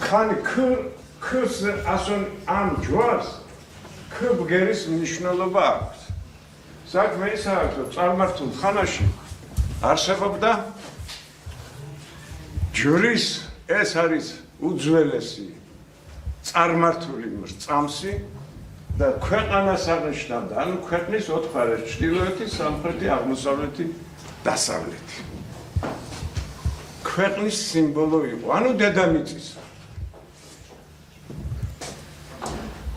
ხანი ქს ასონ ამ ჯვარს ქბგერის მნიშვნელობა აქვს. საქმე ისაა, რომ წარმართულ ხანაში არსებობდა ჯვრის ეს არის უძველესი წარმართული მრწამსი და ქვეყანას აღნიშნავდა, ანუ ქვეყნის 4 მხარეს, ჩრდილოეთი, სამხრეთი, აღმოსავლეთი, დასავლეთი. ქვეყნის სიმბოლო იყო, ანუ დედამიწის.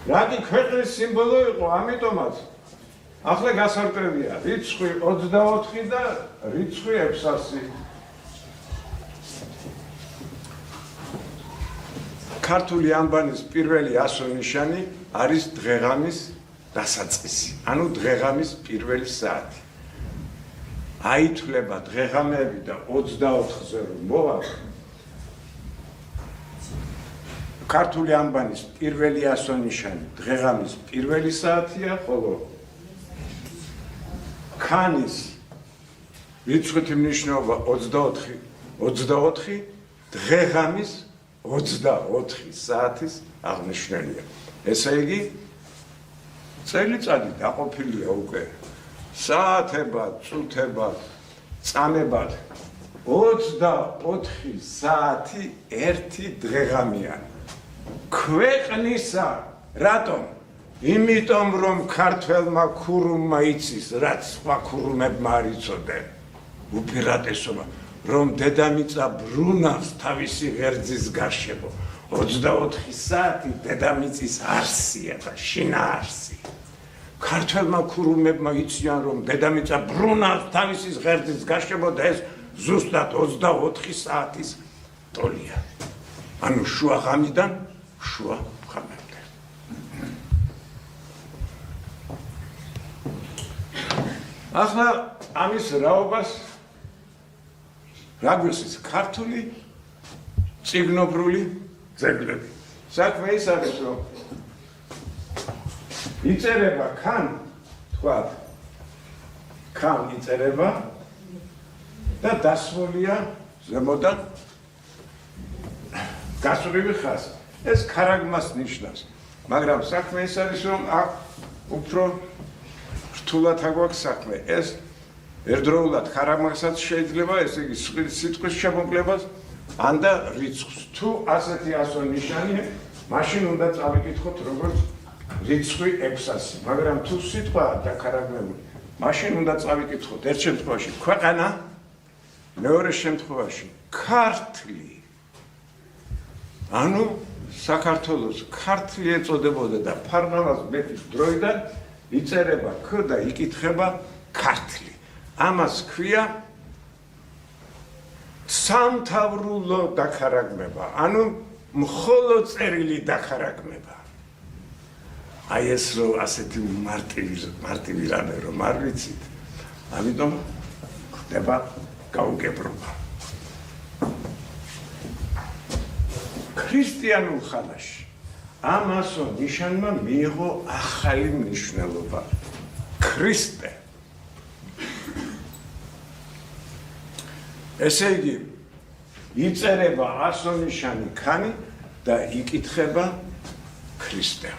რატი ქვეყნის სიმბოლო იყო, ამიტომაც ახლა გასარკვევია, რიცხვი 24 და რიცხვი 600. ქართული ანბანის პირველი ასო-ნიშანი არის დღეღამის დასაწყისი, ანუ დღეღამის პირველი საათი. აითვლება დღეღამეები და 24-ზე რომ მოვა. ქართული ანბანის პირველი ასო-ნიშანი დღეღამის პირველი საათია, ხოლო ქანის რიცხვითი მნიშვნელობა 24 დღეღამის 24 საათის აღნიშნულია. ესე იგი წელიწადი დაყოფილია უკვე საათებად, წუთებად, წამებად 24 საათი ერთი დღეღამია. ქვეყნისა, რატომ? იმიტომ რომ ქართველმა ქურუმმა იცის, რაც სხვა ქურუმებმა არ იცოდნენ. უპირატესობა რომ დედამიწა ბრუნავს თავისი ღერძის გარშემო. 24 საათი დედამიწის არსია და შინაარსი. ქართველმა ქურუმებმა იციან რომ დედამიწა ბრუნავს თავისი ღერძის გარშემო და ეს ზუსტად 24 საათის ტოლია. ანუ შუა ღამიდან შუა ღამემდე. ახლა ამის რაობას რა გვესის ქართული წიგნობრული ძეგლები. საქმე ის არის რომ იწერება ქან, თქვათ, ქან იწერება და დასმულია ზემოდან გასწვრივი ხაზი. ეს ქარაგმას ნიშნავს. მაგრამ საქმე ის არის რომ აქ უფრო რთულად აგვაქვს საქმე. ეს ერთდროულად ქარაგმასაც შეიძლება, ესე იგი სიტყვის შემოკლებას ან და რიცხვს. თუ ასეთი ასო-ნიშანია, მაშინ უნდა წავიკითხოთ როგორც რიცხვი 600, მაგრამ თუ სიტყვაა დაქარაგმებული, მაშინ უნდა წავიკითხოთ ერთ შემთხვევაში ქვეყანა, მეორე შემთხვევაში ქართლი. ანუ საქართველოს ქართლი ეწოდებოდა და ფარნავაზ მეფის დროიდან იწერება ქ და იკითხება ქართლი. ამას ქვია სამთავრულო დაქარაგმება, ანუ მხოლოდ წერილი დაქარაგმება. აი ეს რო ასეთი მარტივი რამე რომ არ ვიცით, ამიტომ ხდება გაუგებრობა. ქრისტიანულ ხანაში ამ ასო-ნიშანმა მიიღო ახალი მნიშვნელობა. ქრისტე. ესე იგი, იწერება ასო-ნიშანი ქანი და იკითხება ქრისტე.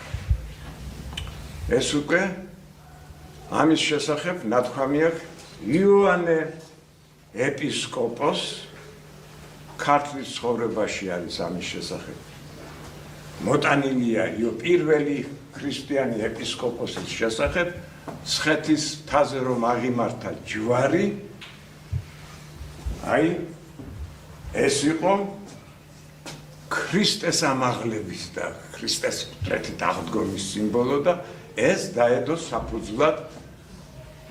ეს უკვე ამის შესახებ ნათქვამი აქვს იოანე ეპისკოპოს ქართლის ცხოვრებაში არის ამის შესახებ. მოტანილია პირველი ქრისტიანი ეპისკოპოსის შესახებ, ცხეთის მთაზე რომ აღიმართა ჯვარი, აი ეს იყო ქრისტეს ამაღლების და ქრისტეს მტრეთით აღდგომის სიმბოლო და ეს დაედო საფუძვლად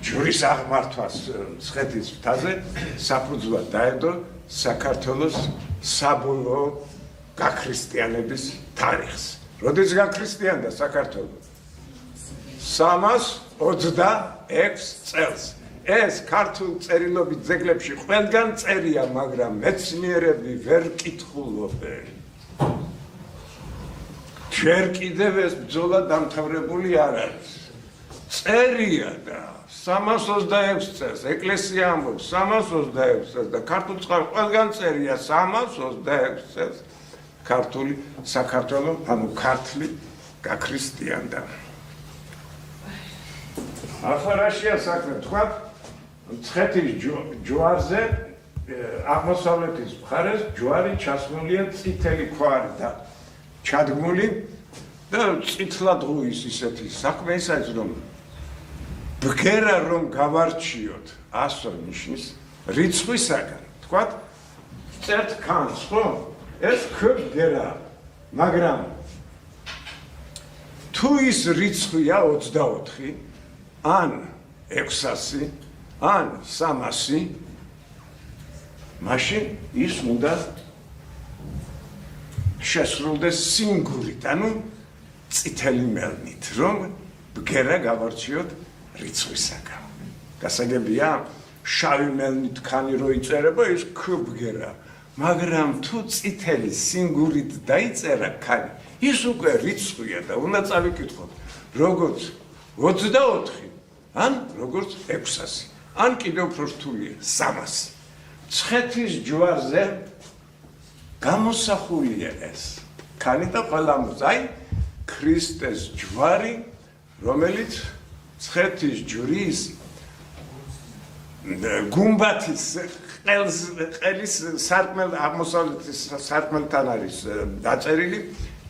ჯვრის აღმართვას ცხეთის მთაზე, საფუძვლად დაედო საქართველოს საბოლოო გაქრისტიანების თარიღს. როდის გაქრისტიანდა საქართველო? 326 წელს. ეს ქართულ წერილობით ძეგლებში ყველგან წერია, მაგრამ მეცნიერები ვერ კითხულობენ. ჯერ კიდევ ეს ბრძოლა დამთავრებული არ არის. წერია და 326 წელს, ეკლესია ამბობს 326 წელს და ქართულ წყაროს ყველგან წერია 326 წელს. ქართული საქართველო, ანუ ქართლი გაქრისტიანდა. ახლა რაშია საქმე, თქვა მცხეთის ჯვარზე აღმოსავლეთის მხარეს ჯვარი ჩასმულია წითელი ქვარი და ჩადგმული და წითლადღუის ისეთი საქმე ის არის რომ ბგერა რომ გავარჩიოთ ასო ნიშნის რიცხვისაგან თქვა წერთ ქანს ხო ეს ბგერა მაგრამ თუ ის რიცხვია 24 ან 600 ან 300 მაშინ ის უნდა შესრულდეს სინგურით, ანუ წითელი მელნით, რომ ბგერა გავარჩიოთ რიცხვისაგან. გასაგებია, შავი მელნით ქანი რო იწერება, ის ბგერა, მაგრამ თუ წითელი სინგურით დაიწერა ქანი, ის უკვე რიცხვია და უნდა წავიკითხოთ, როგორც 24, ან როგორც 600, ან კიდევ უფრო რთულია 300. მცხეთის ჯვარზე გამოსახულია ეს ქანი და ყველა აი ქრისტეს ჯვარი რომელიც მცხეთის ჯვრის გუმბათის ყელის სარკმელ აღმოსავლეთის სარკმელთან არის დაწერილი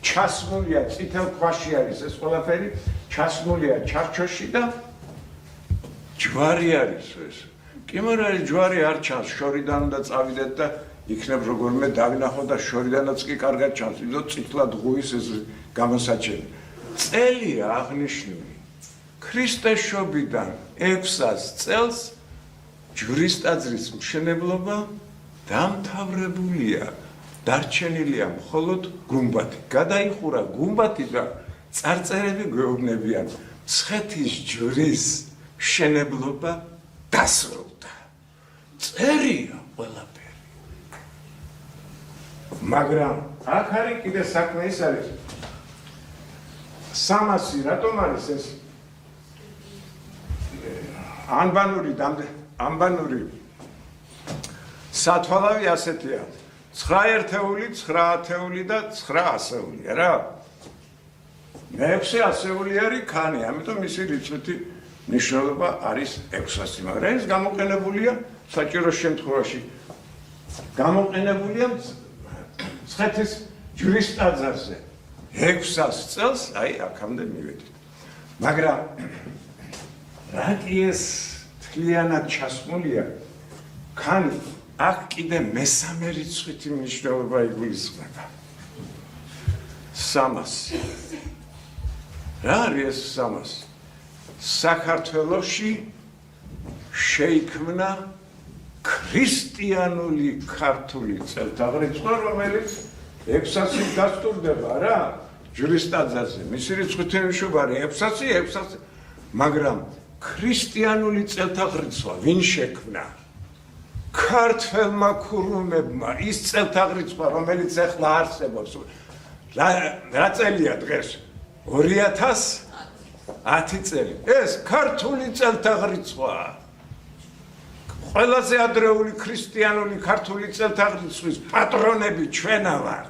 ჩასმულია წითელ ქვაში არის ეს ყველაფერი ჩასმულია ჩარჩოში და ჯვარი არის ეს კი მაგრამ ჯვარი არ ჩანს შორიდან უნდა წავიდეთ და იქნებ როგორმე დავინახოთ და შორიდანაც კი კარგად ჩანს ვიდრე წითლადღუის ეს გამოსაჩენი წელია აღნიშნული ქრისტეს შობიდან 600 წელს ჯვრის ტაძრის მშენებლობა დამთავრებულია დარჩენილია მხოლოდ გუმბათი გადაიხურა გუმბათი და წარწერები გვეუბნებიან მცხეთის ჯვრის მშენებლობა დასრულდა წერია ყველაფერი მაგრამ აქ არის კიდე საქმე ის არის 300 რატომ არის ეს ანბანური სათვალავი ასეთია 9 ერთეული 9 ათეული და 9 ასეულია რა მე-6 ასეული არის ქანი ამიტომ მისი რიცხვი ნიშნულობა არის 600 მაგრამ ეს გამოყენებულია საჭირო შემთხვევაში გამოყენებულია მცხეთის ჯვრის ტაძარზე 600 წელს აი აქამდე მივედით მაგრამ რა კი ეს თლიანად ჩასმულია ქანი აქ კიდე მესამე რიცხვით მნიშვნელობა იგულისხმება 300 რა არის 300 საქართველოში შეიქმნა ქრისტიანული ქართული წელთაღრიცხვა რომელიც 600 გასტურდება რა ჯვრის ტაძარზე მისი რიცხვით მნიშვნელობა 600 მაგრამ ქრისტიანული წელთაღრიცხვა ვინ შექმნა ქართველმა ქურუმებმა ის წელთაღრიცხვა რომელიც ახლა არსებობს რა წელია დღეს 2010 წელი ეს ქართული წელთაღრიცხვაა ყველაზე ადრეული ქრისტიანული ქართული წელთაღრიცხვის პატრონები ჩვენა ვართ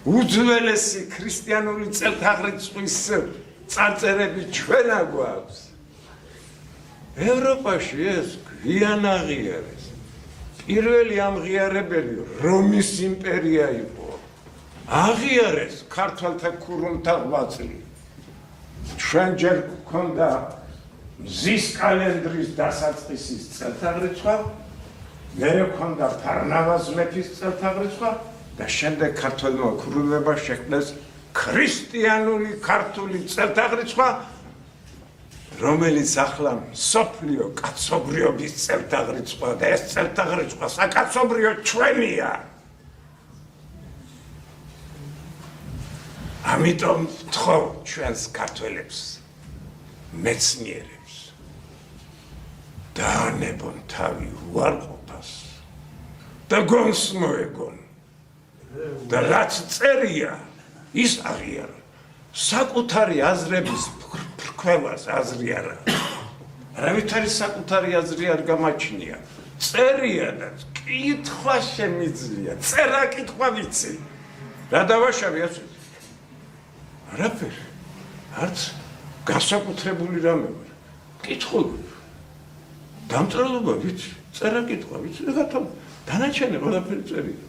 უძველესი ქრისტიანული წელთაღრიცხვის წარწერები ჩვენა გვაქვს ევროპაში ეს გვიან აღიარეს პირველი ამღიარებელი რომის იმპერია იყო აღიარეს ქართველთა ქურუმთა ღვაწლი ჩვენ ჯერ გვქონდა მზის კალენდრის დასაწყისის წელთაღრიცხვა მერე გვქონდა ფარნავაზ მეფის წელთაღრიცხვა და შემდეგ ქართველმა ქურუმებმა შექმნეს ქრისტიანული ქართული წელთაღრიცხვა რომელიც ახლა მსოფლიო კაცობრიობის წელთაღრიცხვა და ეს წელთაღრიცხვა საკაცობრიო ჩვენია ამიტომ ვთხოვ ჩვენს ქართველებს მეცნიერებს დაანებონ თავი უარყოფას და გონს მოეგონ და რაც წერია ის აღიარა საკუთარი აზრების ფრქვევას აზრი არა არავითარი საკუთარი აზრი არ გამაჩნია წერია და კითხვა შემიძლია, წერა კითხვა ვიცი. რა დავაშავე ასე? არაფერი. არც განსაკუთრებული რამე ვარ. კითხულობ. დამწერლობა ვიცი, წერა კითხვა ვიცი და გათავ. დანარჩენი ყველაფერი წერია.